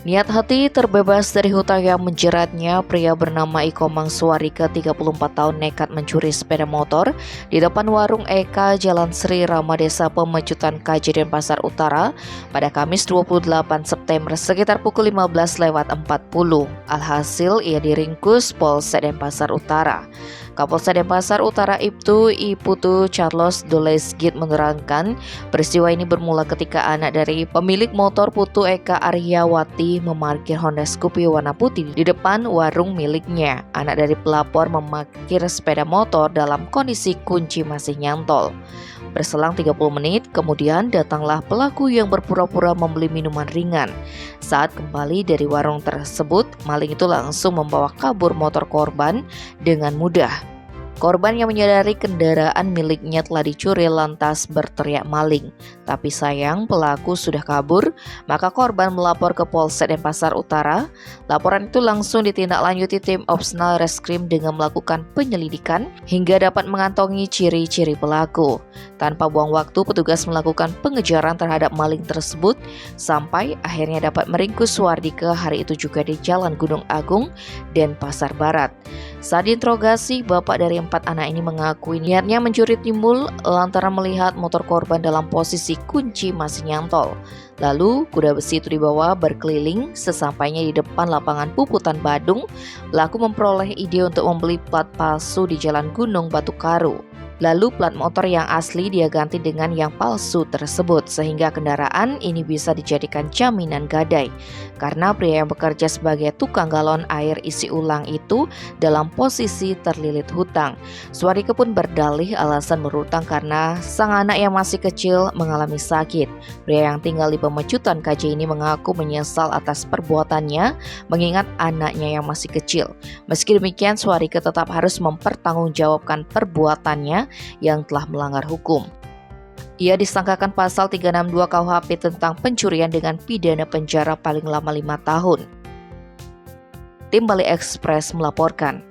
Niat hati terbebas dari hutang yang menjeratnya, pria bernama Iko Mangsuarike 34 tahun nekat mencuri sepeda motor di depan warung Eka Jalan Sri Rama Desa Pemecutan Kaji Denpasar Utara pada Kamis 28 September sekitar pukul 15.40. Alhasil ia diringkus Polsek Denpasar Utara. Kapolsek Denpasar Utara Ibtu Iputu Charles Dolesgit menerangkan peristiwa ini bermula ketika anak dari pemilik motor Putu Eka Aryawati memarkir Honda Scoopy warna putih di depan warung miliknya. Anak dari pelapor memarkir sepeda motor dalam kondisi kunci masih nyantol. Berselang 30 menit, kemudian datanglah pelaku yang berpura-pura membeli minuman ringan. Saat kembali dari warung tersebut, maling itu langsung membawa kabur motor korban dengan mudah. Korban yang menyadari kendaraan miliknya telah dicuri lantas berteriak maling. Tapi sayang pelaku sudah kabur, maka korban melapor ke Polsek Denpasar Utara. Laporan itu langsung ditindaklanjuti tim Opsnal Reskrim dengan melakukan penyelidikan hingga dapat mengantongi ciri-ciri pelaku. Tanpa buang waktu, petugas melakukan pengejaran terhadap maling tersebut sampai akhirnya dapat meringkus Suardike hari itu juga di Jalan Gunung Agung, Denpasar Barat. Saat diinterogasi, bapak dari 4 anak ini mengakui niatnya mencuri timbul lantaran melihat motor korban dalam posisi kunci masih nyantol. Lalu kuda besi itu dibawa berkeliling. Sesampainya di depan lapangan Puputan Badung, pelaku memperoleh ide untuk membeli plat palsu di Jalan Gunung Batu Karu. Lalu plat motor yang asli dia ganti dengan yang palsu tersebut sehingga kendaraan ini bisa dijadikan jaminan gadai. Karena pria yang bekerja sebagai tukang galon air isi ulang itu dalam posisi terlilit hutang. Suardike pun berdalih alasan berhutang karena sang anak yang masih kecil mengalami sakit. Pria yang tinggal di Pemecutan KJ ini mengaku menyesal atas perbuatannya mengingat anaknya yang masih kecil. Meski demikian, Suardike tetap harus mempertanggungjawabkan perbuatannya yang telah melanggar hukum. Ia disangkakan pasal 362 KUHP tentang pencurian dengan pidana penjara paling lama 5 tahun. Tim Bali Express melaporkan.